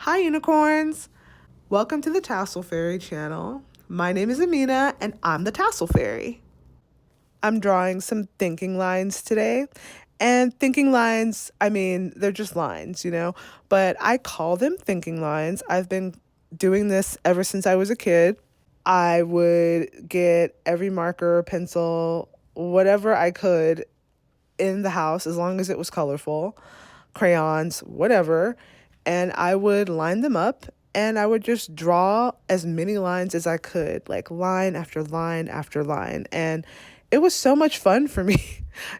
Hi, unicorns! Welcome to the Tassel Fairy channel. My name is Amina, and I'm the Tassel Fairy. I'm drawing some thinking lines today. And thinking lines, I mean, they're just lines, but I call them thinking lines. I've been doing this ever since I was a kid. I would get every marker, pencil, whatever I could in the house, as long as it was colorful, crayons, whatever, and I would line them up and I would just draw as many lines as I could, like line after line after line. And it was so much fun for me.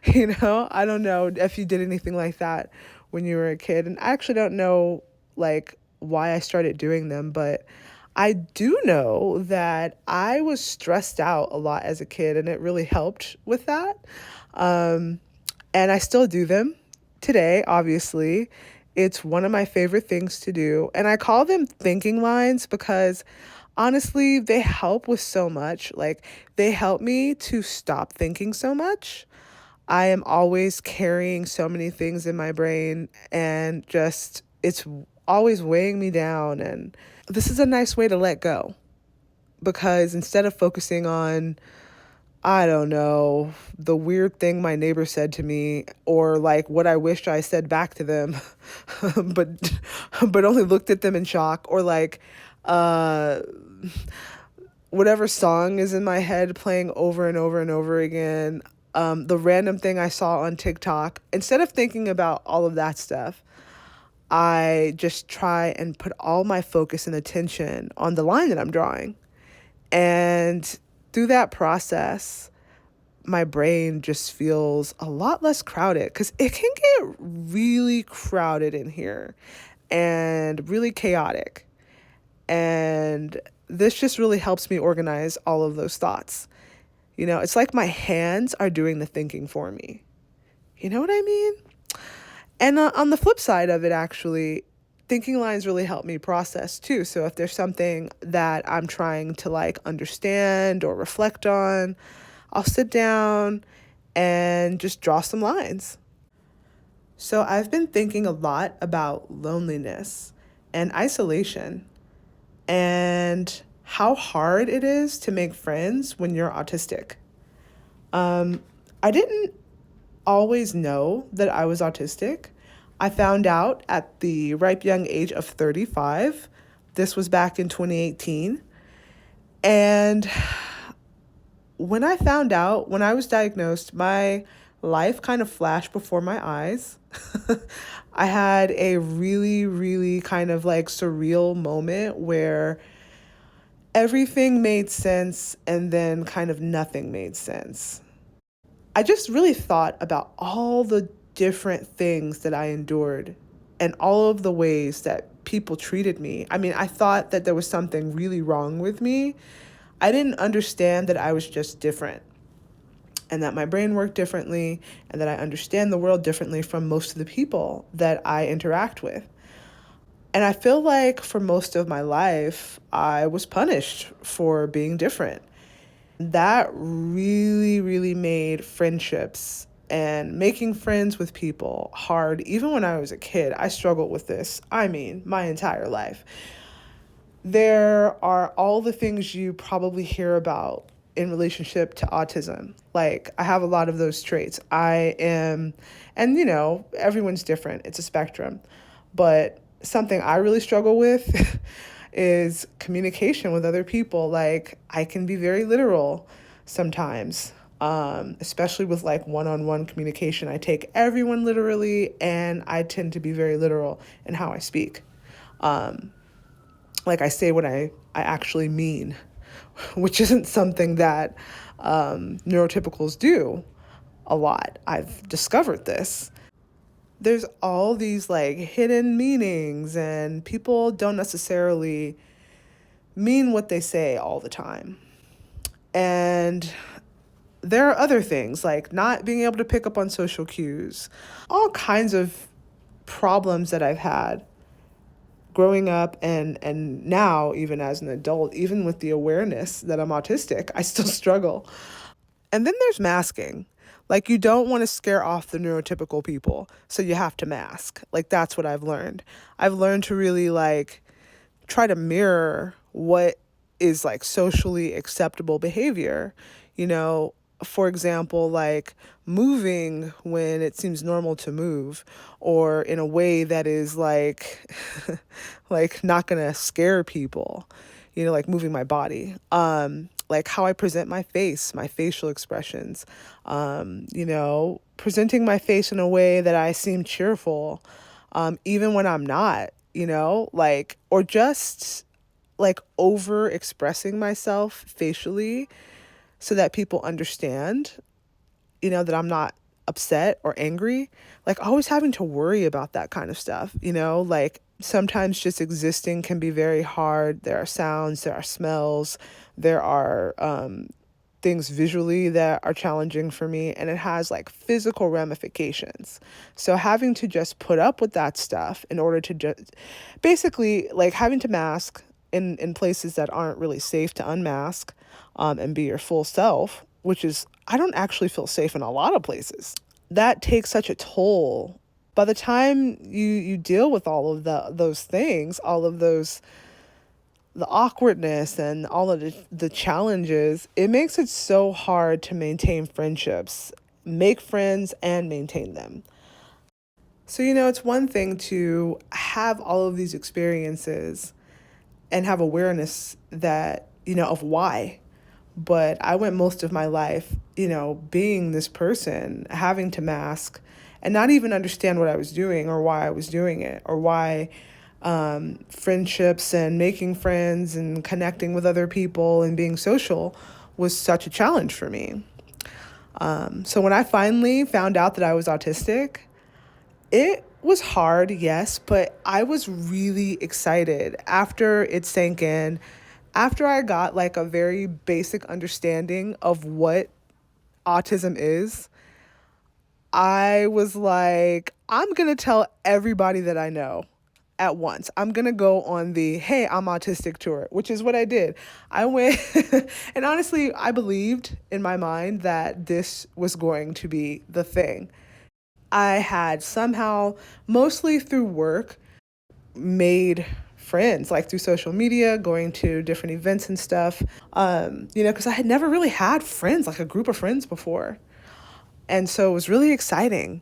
I don't know if you did anything like that when you were a kid. And I actually don't know like why I started doing them, but I do know that I was stressed out a lot as a kid and it really helped with that. Um, and I still do them today, obviously. It's one of my favorite things to do. And I call them thinking lines because honestly, they help with so much. Like, they help me to stop thinking so much. I am always carrying so many things in my brain, and just it's always weighing me down. And this is a nice way to let go because instead of focusing on I don't know, the weird thing my neighbor said to me or like what I wished I said back to them, but only looked at them in shock, or like uh whatever song is in my head playing over and over and over again, the random thing I saw on TikTok. Instead of thinking about all of that stuff, I just try and put all my focus and attention on the line that I'm drawing. And through that process, my brain just feels a lot less crowded because it can get really crowded in here and really chaotic. And this just really helps me organize all of those thoughts. It's like my hands are doing the thinking for me. You know what I mean? And on the flip side of it, actually, thinking lines really help me process too. So if there's something that I'm trying to like understand or reflect on, I'll sit down and just draw some lines. So I've been thinking a lot about loneliness and isolation and how hard it is to make friends when you're autistic. I didn't always know that I was autistic. I found out at the ripe young age of 35. This was back in 2018. And when I found out, when I was diagnosed, my life kind of flashed before my eyes. I had a really, really kind of like surreal moment where everything made sense and then kind of nothing made sense. I just really thought about all the different things that I endured and all of the ways that people treated me. I mean, I thought that there was something really wrong with me. I didn't understand that I was just different and that my brain worked differently and that I understand the world differently from most of the people that I interact with. And I feel like for most of my life, I was punished for being different. That really, really made friendships and making friends with people hard. Even when I was a kid, I struggled with this. I mean, my entire life. There are all the things you probably hear about in relationship to autism. Like, I have a lot of those traits. I am, and everyone's different, it's a spectrum. But something I really struggle with is communication with other people. Like, I can be very literal sometimes, especially with like one on one communication. I take everyone literally, and I tend to be very literal in how I speak. Like, I say what I actually mean, which isn't something that neurotypicals do a lot. I've discovered this. There's all these like hidden meanings, and people don't necessarily mean what they say all the time. And there are other things like not being able to pick up on social cues, all kinds of problems that I've had growing up and now even as an adult, even with the awareness that I'm autistic, I still struggle. And then there's masking. Like, you don't want to scare off the neurotypical people, so you have to mask. Like, that's what I've learned. I've learned to really like try to mirror what is like socially acceptable behavior. You know, for example, like moving when it seems normal to move, or in a way that is like like not gonna scare people. You know, like moving my body. Like how I present my face, my facial expressions. You know, presenting my face in a way that I seem cheerful, even when I'm not, you know, like, or just like over expressing myself facially so that people understand, you know, that I'm not upset or angry. Like, always having to worry about that kind of stuff, you know, like sometimes just existing can be very hard. There are sounds, there are smells, there are things visually that are challenging for me, and it has like physical ramifications. So having to just put up with that stuff in order to just basically like having to mask in places that aren't really safe to unmask, and be your full self, which is, I don't actually feel safe in a lot of places. That takes such a toll. By the time you deal with all of those things, all of those, the awkwardness and all of the challenges, it makes it so hard to maintain friendships, make friends, and maintain them. So, you know, it's one thing to have all of these experiences and have awareness that, you know, of why. But I went most of my life, you know, being this person, having to mask and not even understand what I was doing or why I was doing it, or why friendships and making friends and connecting with other people and being social was such a challenge for me. So when I finally found out that I was autistic, it was hard, yes, but I was really excited after it sank in, after I got like a very basic understanding of what autism is. I was like, I'm gonna tell everybody that I know at once. I'm gonna go on the "Hey, I'm autistic" tour, which is what I did. I went, and honestly, I believed in my mind that this was going to be the thing. I had somehow, mostly through work, made friends, like through social media, going to different events and stuff. You know, because I had never really had friends, like a group of friends before. And so it was really exciting.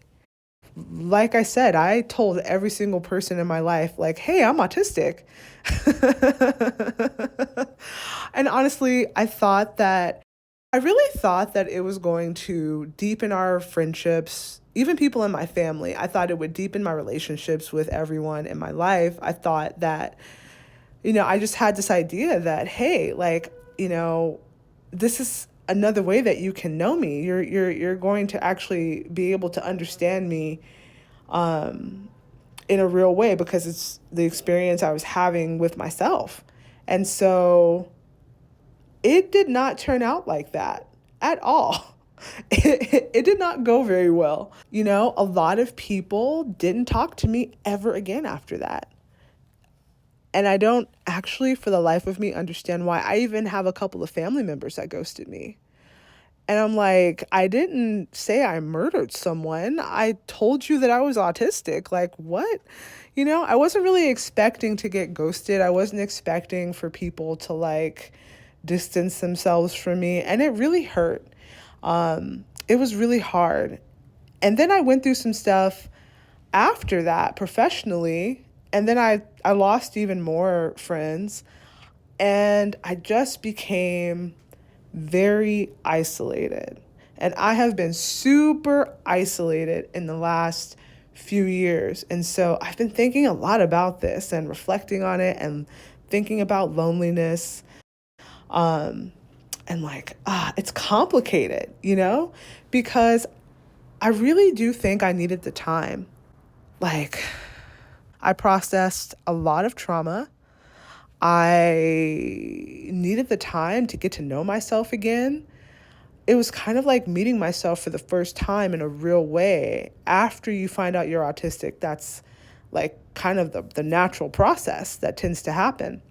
Like I said, I told every single person in my life, like, hey, I'm autistic. And honestly, I really thought that it was going to deepen our friendships, even people in my family. I thought it would deepen my relationships with everyone in my life. I thought that, you know, I just had this idea that, hey, like, you know, this is another way that you can know me. You're going to actually be able to understand me in a real way, because it's the experience I was having with myself. And so it did not turn out like that at all. It did not go very well. You know, a lot of people didn't talk to me ever again after that. And I don't actually, for the life of me, understand why. I even have a couple of family members that ghosted me. And I'm like, I didn't say I murdered someone. I told you that I was autistic. Like, what? You know, I wasn't really expecting to get ghosted. I wasn't expecting for people to like distance themselves from me. And it really hurt. It was really hard. And then I went through some stuff after that professionally. And then I lost even more friends. And I just became very isolated. And I have been super isolated in the last few years. And so I've been thinking a lot about this and reflecting on it and thinking about loneliness. Um, and like, it's complicated, you know, because I really do think I needed the time. Like, I processed a lot of trauma. I needed the time to get to know myself again. It was kind of like meeting myself for the first time in a real way. After you find out you're autistic, that's like kind of the natural process that tends to happen.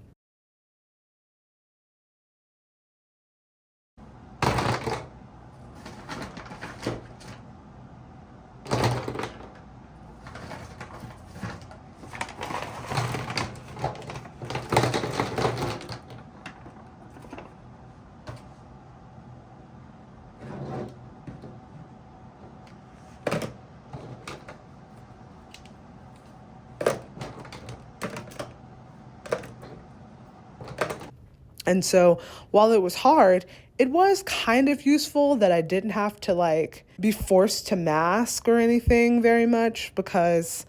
And so while it was hard, it was kind of useful that I didn't have to like be forced to mask or anything very much because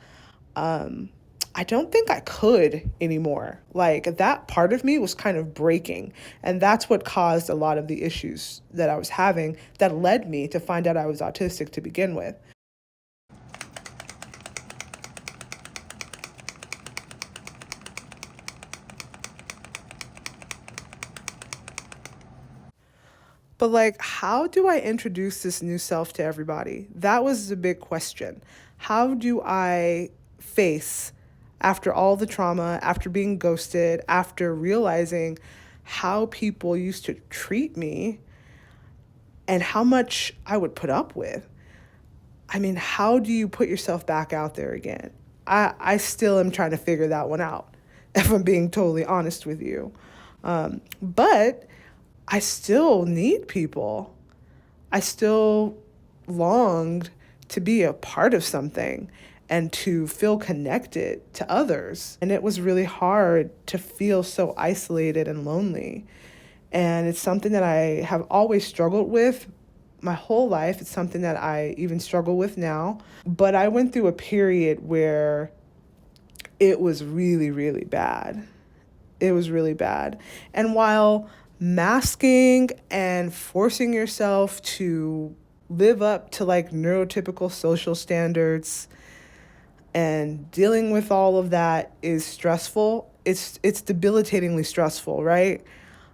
I don't think I could anymore. Like that part of me was kind of breaking. And that's what caused a lot of the issues that I was having that led me to find out I was autistic to begin with. But like, how do I introduce this new self to everybody? That was the big question. How do I face, after all the trauma, after being ghosted, after realizing how people used to treat me and how much I would put up with? I mean, how do you put yourself back out there again? I still am trying to figure that one out, if I'm being totally honest with you. But I still need people. I still longed to be a part of something and to feel connected to others. And it was really hard to feel so isolated and lonely. And it's something that I have always struggled with my whole life. It's something that I even struggle with now. But I went through a period where it was really, really bad. It was really bad. And while masking and forcing yourself to live up to like neurotypical social standards and dealing with all of that is stressful, it's debilitatingly stressful, right?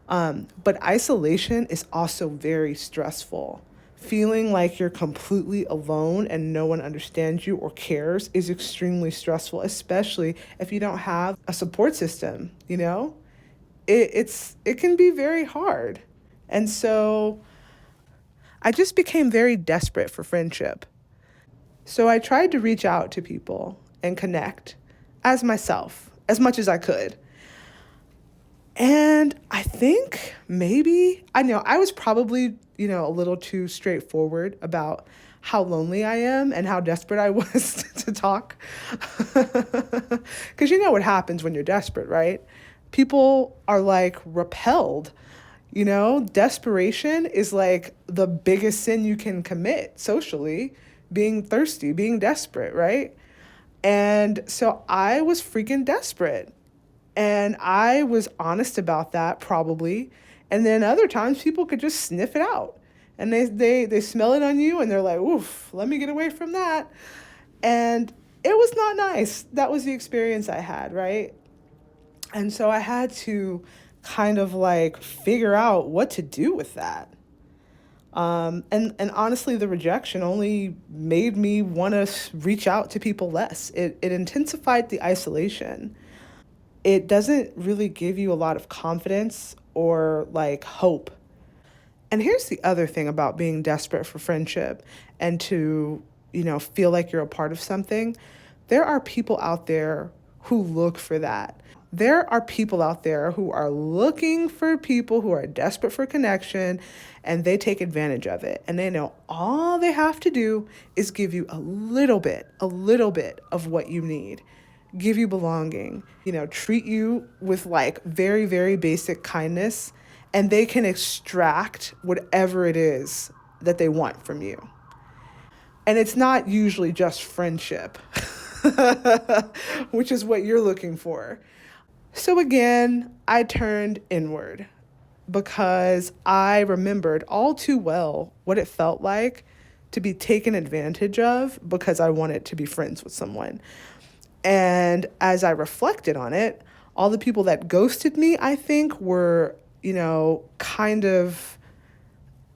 But isolation is also very stressful. Feeling like you're completely alone and no one understands you or cares is extremely stressful, especially if you don't have a support system, you know? It can be very hard. And so I just became very desperate for friendship. So I tried to reach out to people and connect as myself as much as I could. And I think maybe, I know I was probably, a little too straightforward about how lonely I am and how desperate I was to talk. Because you know what happens when you're desperate, right? People are like repelled. Desperation is like the biggest sin you can commit socially, being thirsty, being desperate, right? And so I was freaking desperate. And I was honest about that probably. And then other times people could just sniff it out. And they smell it on you and they're like, oof, let me get away from that. And it was not nice. That was the experience I had, right? And so I had to kind of like figure out what to do with that. And honestly, the rejection only made me want to reach out to people less. It intensified the isolation. It doesn't really give you a lot of confidence or like hope. And here's the other thing about being desperate for friendship and to, feel like you're a part of something. There are people out there who look for that. There are people out there who are looking for people who are desperate for connection and they take advantage of it. And they know all they have to do is give you a little bit of what you need, give you belonging, treat you with like very, very basic kindness, and they can extract whatever it is that they want from you. And it's not usually just friendship, which is what you're looking for. So again, I turned inward because I remembered all too well what it felt like to be taken advantage of because I wanted to be friends with someone. And as I reflected on it, all the people that ghosted me, I think, were, kind of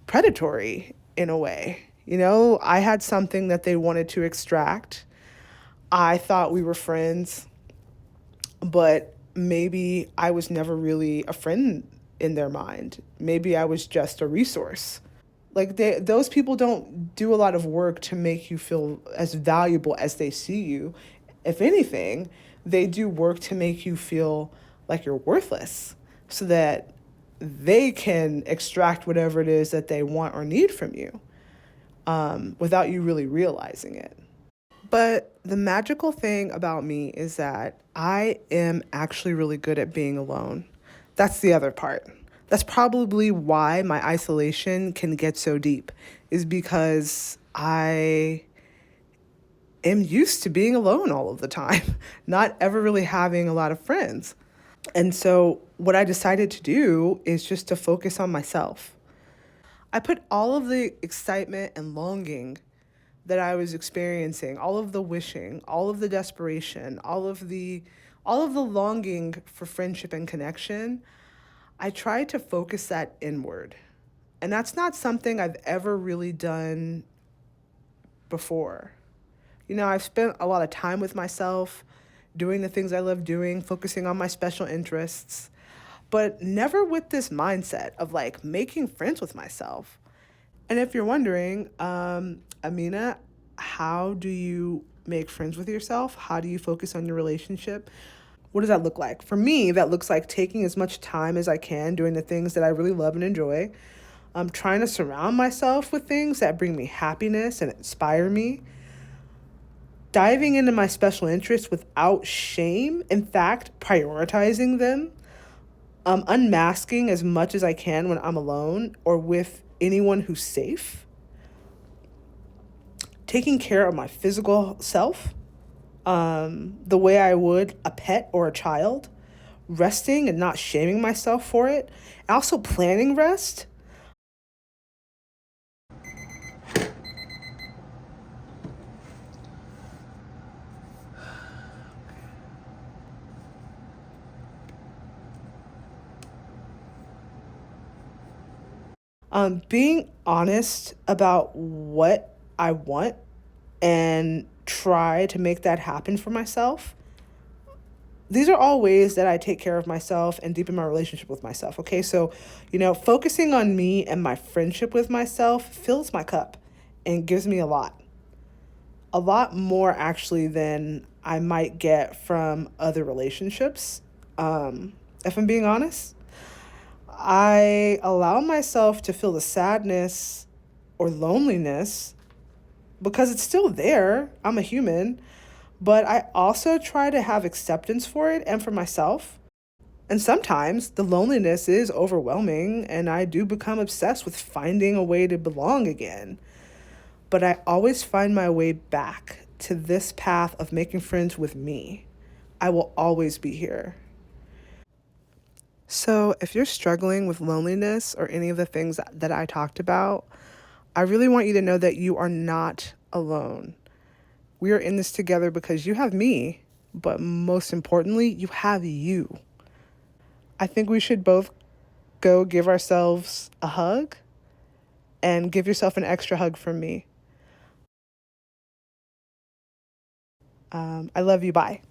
predatory in a way. I had something that they wanted to extract. I thought we were friends, but maybe I was never really a friend in their mind. Maybe I was just a resource. Like those people don't do a lot of work to make you feel as valuable as they see you. If anything, they do work to make you feel like you're worthless so that they can extract whatever it is that they want or need from you without you really realizing it. But the magical thing about me is that I am actually really good at being alone. That's the other part. That's probably why my isolation can get so deep, is because I am used to being alone all of the time, not ever really having a lot of friends. And so, what I decided to do is just to focus on myself. I put all of the excitement and longing that I was experiencing, all of the wishing, all of the desperation, all of the longing for friendship and connection, I tried to focus that inward. And that's not something I've ever really done before. I've spent a lot of time with myself, doing the things I love doing, focusing on my special interests, but never with this mindset of like making friends with myself. And if you're wondering, Amina, how do you make friends with yourself? How do you focus on your relationship? What does that look like? For me, that looks like taking as much time as I can doing the things that I really love and enjoy. I'm trying to surround myself with things that bring me happiness and inspire me. Diving into my special interests without shame, in fact, prioritizing them. Unmasking as much as I can when I'm alone or with anyone who's safe. Taking care of my physical self the way I would a pet or a child. Resting and not shaming myself for it. And also planning rest. Being honest about what I want and try to make that happen for myself. These are all ways that I take care of myself and deepen my relationship with myself. Okay, so, focusing on me and my friendship with myself fills my cup and gives me a lot more actually than I might get from other relationships. If I'm being honest, I allow myself to feel the sadness or loneliness because it's still there. I'm a human, but I also try to have acceptance for it and for myself. And sometimes the loneliness is overwhelming, and I do become obsessed with finding a way to belong again. But I always find my way back to this path of making friends with me. I will always be here. So, if you're struggling with loneliness or any of the things that I talked about, I really want you to know that you are not alone. We are in this together because you have me, but most importantly, you have you. I think we should both go give ourselves a hug and give yourself an extra hug from me. I love you. Bye.